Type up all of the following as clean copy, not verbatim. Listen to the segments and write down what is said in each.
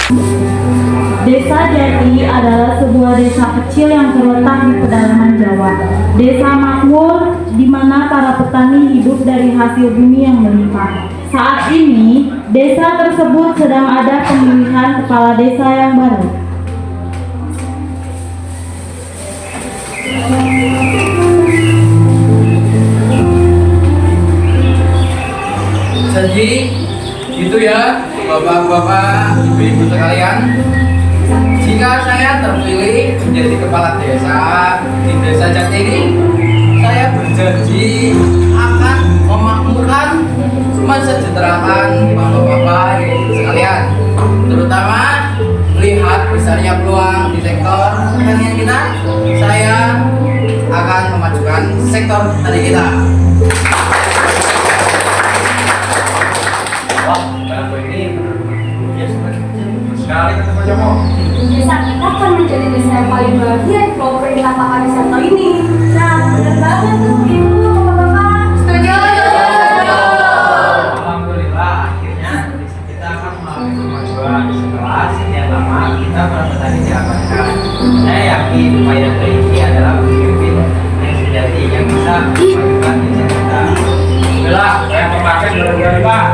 Desa Jati adalah sebuah desa kecil yang terletak di pedalaman Jawa. Desa makmur di mana para petani hidup dari hasil bumi yang melimpah. Saat ini, desa tersebut sedang ada pemilihan kepala desa yang baru. Jadi, itu ya, bapak-bapak, ibu-ibu sekalian. Jika saya terpilih menjadi kepala desa di desa Jati ini, saya berjanji akan memakmurkan, mensejahterakan bapak-bapak sekalian, terutama melihat besarnya peluang di sektor pertanian kita. Saya akan memajukan sektor tani kita. Wah, Mbak ini sekali ketemu Joko. Desa kita kan menjadi desa yang paling bahagia di program lapangan wisata ini. Nah, benar banget tuh ibu, bapak-bapak. Setuju. Alhamdulillah, akhirnya desa kita akan mengalami kemajuan setelah sekian lama kita bertani diabadikan. Saya yakin upaya ini adalah pemimpin yang sejati yang bisa memajukan desa kita. Alhamdulillah, saya memakai dulu Pak.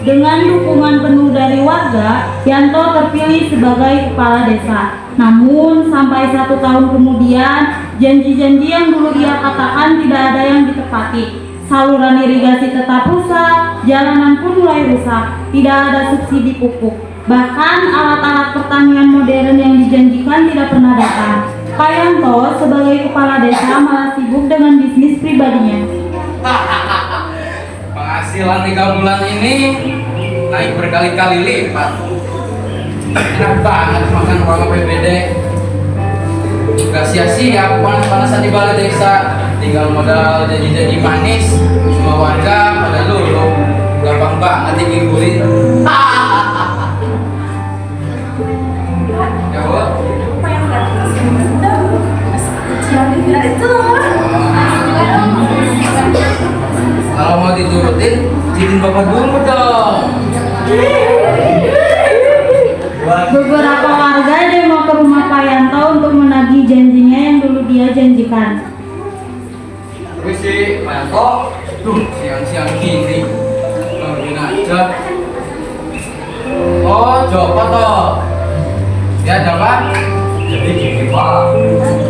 Dengan dukungan penuh dari warga, Yanto terpilih sebagai kepala desa. Namun, sampai 1 tahun kemudian, janji-janji yang dulu dia katakan tidak ada yang ditepati. Saluran irigasi tetap rusak, jalanan pun mulai rusak, tidak ada subsidi pupuk. Bahkan alat-alat pertanian modern yang dijanjikan tidak pernah datang. Pak Yanto sebagai kepala desa malah sibuk dengan bisnis pribadinya. Penghasilan 3 bulan ini naik berkali-kali lipat. Enak banget makan uang APBD. Gak sia-sia panas-panasan di balai desa. Tinggal modal janji-janji manis. Semua warga pada luluh. Gampang banget dikibulin. Ya Bu? Apa yang nggak kecilan itu? Kalau mau diturutin, izin bapak dulu dong. Beberapa warga ada mau ke rumah Pak Yanto untuk menagih janjinya yang dulu dia janjikan. Terus sih, Pak Yanto, tuh siang-siang gini, ngomongin aja. Oh, Joko toh. Ya, Joko. Jadi gini Pak,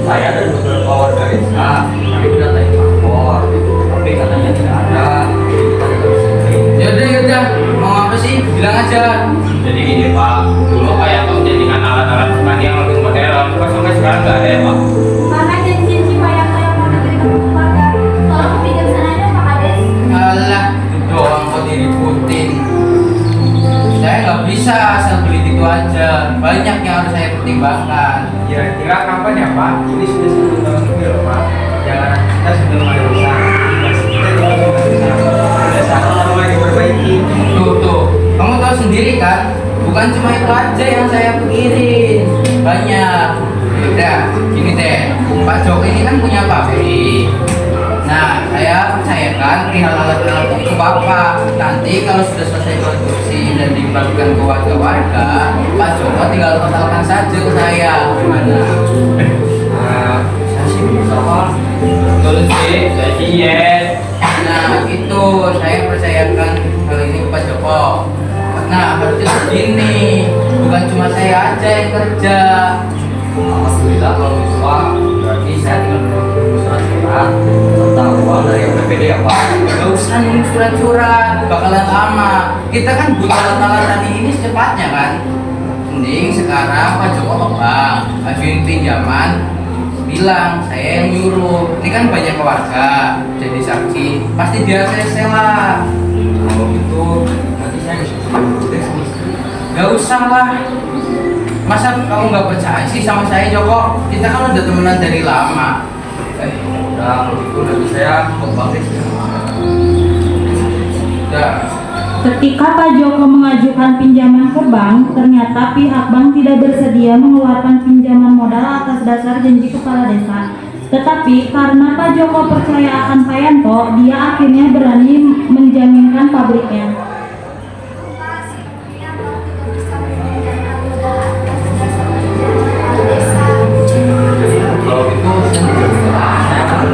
saya dan beberapa warga desa kami sudah naik lapor, tapi katanya tidak ada. Jadi kita tidak bisa terima. Yaudah, mau apa sih? Bilang aja. Jadi gini Pak, dulu kayak kau jadikan alat-alat pertanian yang lebih modern, kok sampai sekarang nggak ada ya Pak? Karena janji-janji Pak Yanto yang mau diberikan ke warga. Tolong kebijaksanaannya Pak Kades. Alah, itu doang kok diributin. Saya nggak bisa asal beli itu aja. Banyak yang harus saya pertimbangkan. Kira-kira kapan ya Pak? Ini sudah 1 tahun lebih loh Pak. Jalanan kita sudah mulai rusak, masih kita juga sudah sana mulai diperbaiki. Tuh, kamu tahu sendiri kan? Bukan cuma itu aja yang saya pikirin. Banyak. Udah, gini deh. Pak Joko ini kan punya pabrik. Nah, saya percayakan perihal alat-alat itu ke Bapak. Nanti kalau sudah selesai produksi dan dibagikan ke warga-warga, Pak Joko tinggal totalkan saja ke saya. Gimana? Saya sih bisa Pak. Betul sih, jadi yes. Nah, itu saya percayakan hal ini ke Pak Joko. Nah, harusnya begini. Bukan cuma saya aja yang kerja. Alhamdulillah kalau gitu Pak. Berarti saya tinggal menunggu surat-surat tentang uang dari APBD ya Pak. Gak usah nunggu surat-surat, bakalan lama. Kita kan butuh alat-alat tadi ini secepatnya kan. Mending sekarang Pak Joko ke bank, ajuin pinjaman, bilang saya yang nyuruh. Ini kan banyak keluarga, jadi saksi. Pasti biar saya sewa. Kalau gitu nanti saya bisa. Gak usah lah. Masa kamu nggak percaya sih sama saya Joko? Kita kan udah temenan dari lama. Udah, kalau gitu nanti saya ke bank deh. Udah. Ketika Pak Joko mengajukan pinjaman ke bank, ternyata pihak bank tidak bersedia mengeluarkan pinjaman modal atas dasar janji kepala desa. Tetapi karena Pak Joko percaya akan Pak Yanto, dia akhirnya berani menjaminkan pabriknya. Kalau itu saya akan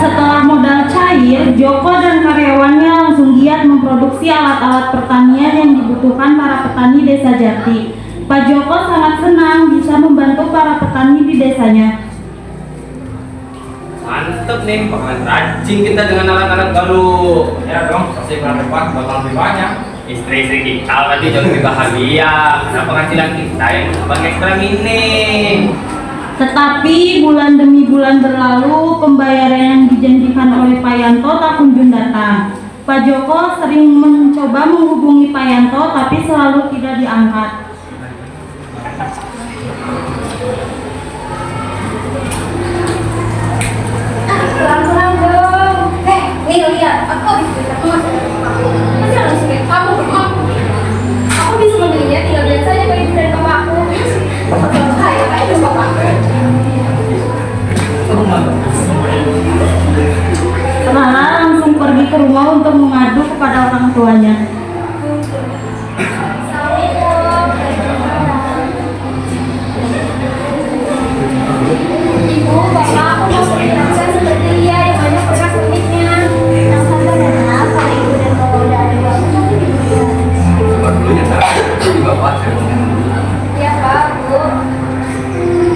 Setelah modal cair, Joko dan karyawannya langsung giat memproduksi alat-alat pertanian yang dibutuhkan para petani desa Jati. Pak Joko sangat senang bisa membantu para petani di desanya. mantep nih, bakalan rajin kita dengan alat-alat baru. Ya dong, pasti bulan depan bakal lebih banyak. Istri-istri kita nanti jauh lebih bahagia. Kenapa penghasilan kita yang sebagai ekstra minim? Tetapi bulan demi bulan berlalu, pembayaran yang dijanjikan oleh Pak Yanto tak kunjung datang. Pak Joko sering mencoba menghubungi Pak Yanto, tapi selalu tidak diangkat. Pelan-pelan dong. Nih lihat, aku habis beli kamu masih ada aku. Masih langsung kayak kamu bengong. Aku bisa membelinya, tinggal bilang saja ke ibu dan bapak aku. Saya kayak itu bapak. Lala langsung pergi ke rumah untuk mengadu kepada orang tuanya. Ibu, bapak, aku mau perlihatkan seperti dia yang banyak bekas uniknya. Yang sampai dan apa ibu dan bapak udah ada bapak nanti dibelikan. Coba dulu ya, Bapak. Ya Pak, Bu.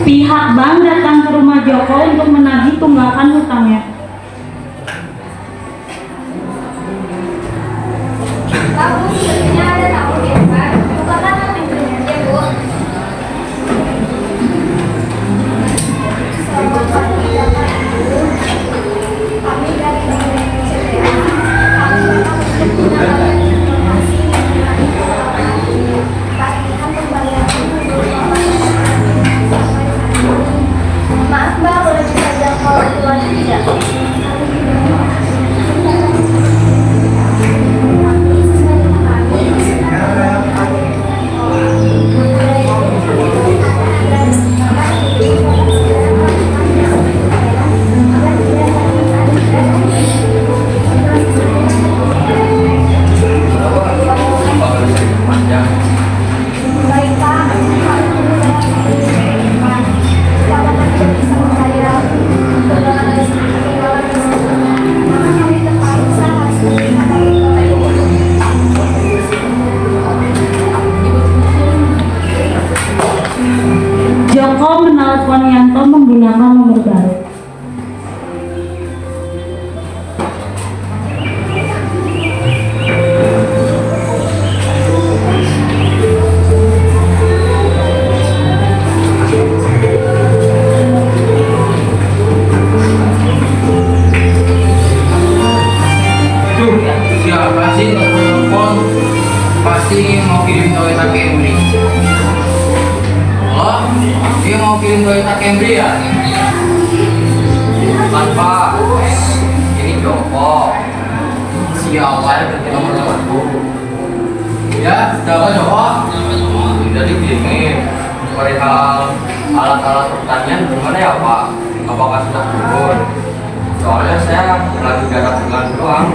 Pihak bank datang ke rumah Joko untuk menagih tunggakan hutangnya. Pak, Bu, sepertinya ada tamu di depan. Bukakan pintunya ya, Bu. Selamat pagi, Bapak Ibu. Kami dari Indonesia CTA. Kami memang menggunakan informasi mengenai keuangan. Pastikan pembayaran dulu, Bapak. Maaf, Mbak, boleh bisa jangkau keluarnya tidak? Baik Pak, kami mengucapkan silakan tidak bisa membayar tunjangan listrik pengeluaran tersebut. Maka kami terpaksa harus menerima dari Bapak Ibu. Joko menelpon Yanto menggunakan nomor baru. Duh, siapa sih telepon? Pasti mau kirim Toyota Camry. Oh, dia mau kirim Toyota Camry ya? Bukan Pak, ini Joko. Si awalnya berarti nomor temanku. Ya, sudah Pak Joko. Jadi gini, perihal alat-alat pertanian gimana ya Pak? Apakah sudah turun? Soalnya saya lagi gak ada bulan doang.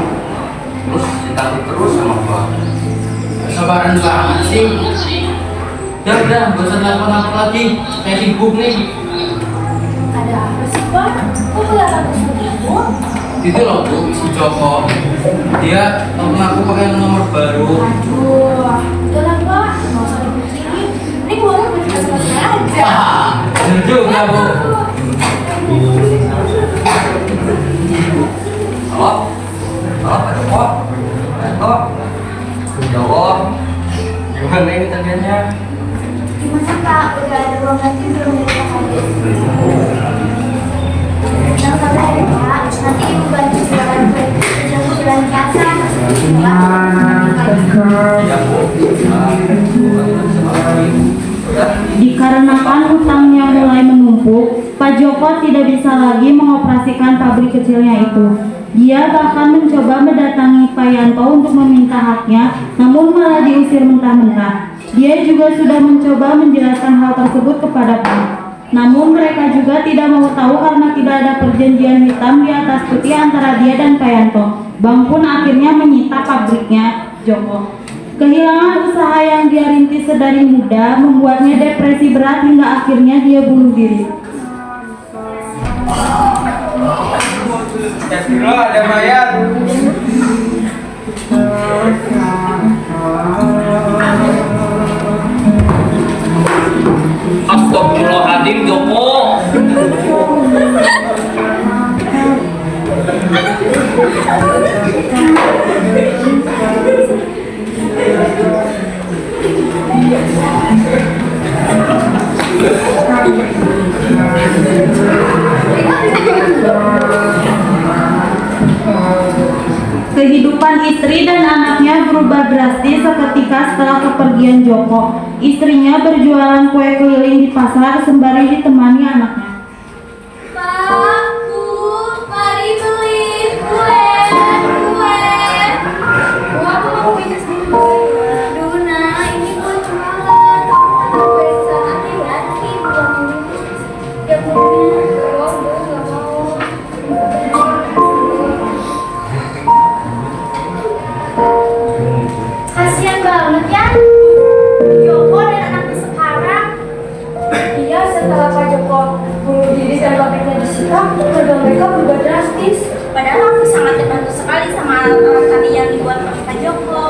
Terus ditagih terus sama Pak. Sabaran banget sih. Ya udah, gak usah telepon aku lagi. Saya sibuk nih. Ada apa sih Pak? Kok kelihatan Ibu? Itu loh Bu, si Joko. Dia telepon aku pakai nomor baru. Aduh, udahlah Pak, nggak usah dipikirin. Ini keluarga bercerita sama saya aja. Wah, bener juga Bu. Halo? Halo, Pak Joko? Pak Joko? Joko? Gimana ini tagihannya? Gimana Pak? Udah ada uang ganti belum dari Pak Kadis? Jangan sabar ya Pak, nanti Ibu bantu jualan kue jamu bulan puasa. Iya Bu. Udah. Dikarenakan hutangnya mulai menumpuk, Pak Joko tidak bisa lagi mengoperasikan pabrik kecilnya itu. Dia bahkan mencoba mendatangi Pak Yanto untuk meminta haknya, namun malah diusir mentah-mentah. Dia juga sudah mencoba menjelaskan hal tersebut kepada bank. Namun mereka juga tidak mau tahu karena tidak ada perjanjian hitam di atas putih antara dia dan Pak Yanto. Bank pun akhirnya menyita pabriknya Joko. Kehilangan usaha yang dia rintis sedari muda membuatnya depresi berat hingga akhirnya dia bunuh diri. Astagfirullah, ada mayat. Astagfirullahaladzim, Joko. Kehidupan istri dan anaknya berubah drastis seketika setelah kepergian Joko. Istrinya berjualan kue keliling di pasar sembari ditemani anaknya. Pak, Bu, mari beli kue. Bu, aku mau kue sendiri. Aduh, nah, ini buat jualan. Kamu kan bisa hati-hati buat ini. Ya, Bu, nggak mau. Kasian banget ya Joko dan anaknya sekarang. Iya, setelah Pak Joko bunuh diri dan pabriknya disita, keluarga mereka berubah drastis. Padahal aku sangat terbantu sekali sama alat tadi yang dibuat oleh Pak Joko.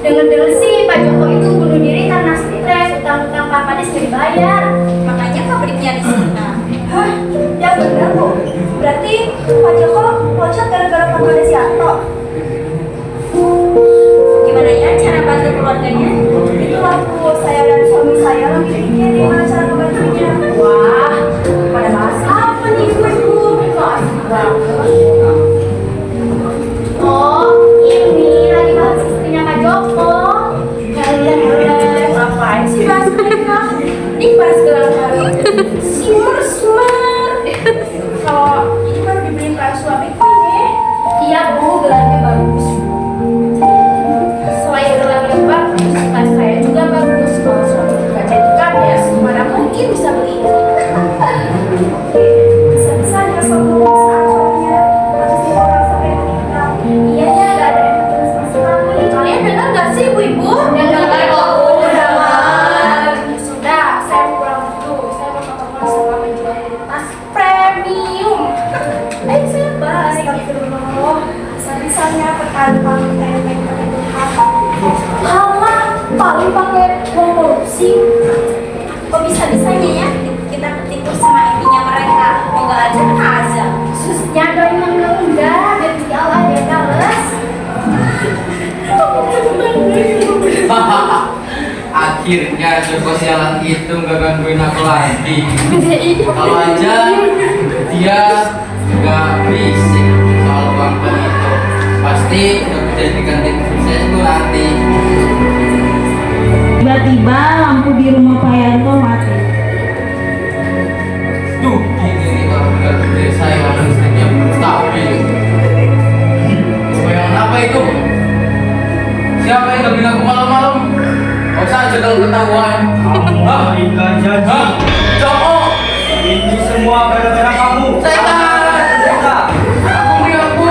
Dengar-dengar sih Pak Joko itu bunuh diri karena stres, utang-utang Pak Kades nggak dibayar. Makanya pabriknya disita. Hah? Ya benar Bu. Berarti Pak Joko loncat gara-gara Pak Kades Yanto. Gimana ya cara bantu keluarganya? Itulah Bu, saya dan suami saya lagi pikir gimana cara membantunya. Wah, pada bahas apa nih Bu? Bahas banget. Oh, ini lagi bahas istrinya Pak Joko. Ngapain sih bahas mereka? Ini bahas gelang baru. Simmer. Kalau ini baru dibeliin para suamiku ini. Iya Bu, gelangnya bagus. Selain gelangnya bagus, tas saya juga bagus. Kalau suami juga jadi kades, mana mungkin bisa beli. Bisa-bisanya sombong saat suaminya habis diorang sampai meninggal. Iya ya, gak ada yang jelas sama sekali. Kalian dengar gak sih ibu-ibu? Dengar kok, dengar. Ya sudah, saya pulang dulu. Saya mau ketemu sama penjual tas premium. Saya baik. Astagfirullah. Bisa-bisanya berkali-kali tenteng Halah, paling pakai uang korupsi. Kok bisa-bisanya ya kita ketipu sama intinya mereka? Moga aja aja. Susnya doain yang enggak, biar di Allah dia balas. Akhirnya Joko sialan itu nggak gangguin aku lagi. Kalau aja dia nggak berisik soal uang itu, pasti udah dijadikan tim sukses tuh nanti. Tiba-tiba lampu di rumah Pak Yanto mati. Tuh, ini nih kalau nggak gede saya orang istrinya stabil. Bayangin apa itu? Siapa yang gak bilang aku malam-malam? Gak usah aja kalau ketahuan. Kamu ingkar janji. Hah? Joko! Ini semua gara-gara kamu. Setan! Kita. Aku beri aku!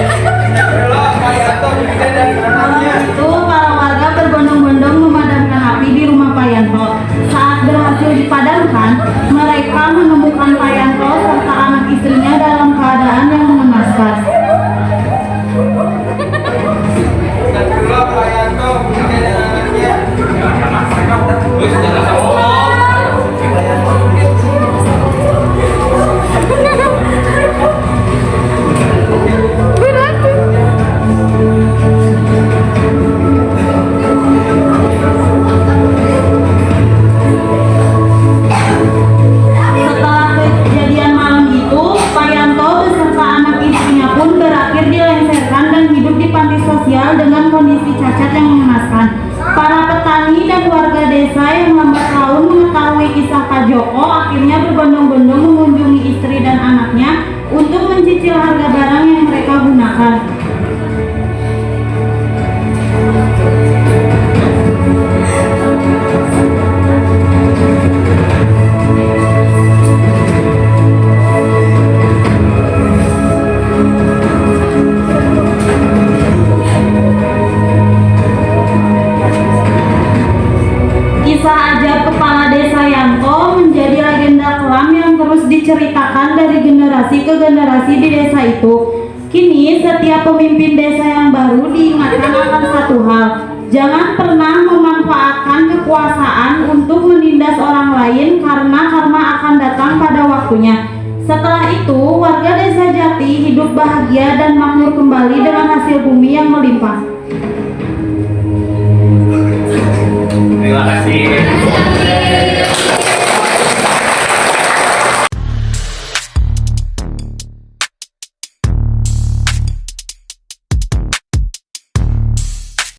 Astagfirullah, Pak Yanto dibikin dari anaknya. Itu para warga berbondong-bondong memadamkan api di rumah Pak Yanto. Saat berhasil dipadamkan, mereka menemukan Pak Yanto serta anak istrinya dalam keadaan yang mengenaskan. Astagfirullah, Pak Yanto. diceritakan dari generasi ke generasi di desa itu. Kini setiap pemimpin desa yang baru diingatkan akan satu hal, jangan pernah memanfaatkan kekuasaan untuk menindas orang lain karena karma akan datang pada waktunya. Setelah itu, warga desa Jati hidup bahagia dan makmur kembali dengan hasil bumi yang melimpah. Terima kasih.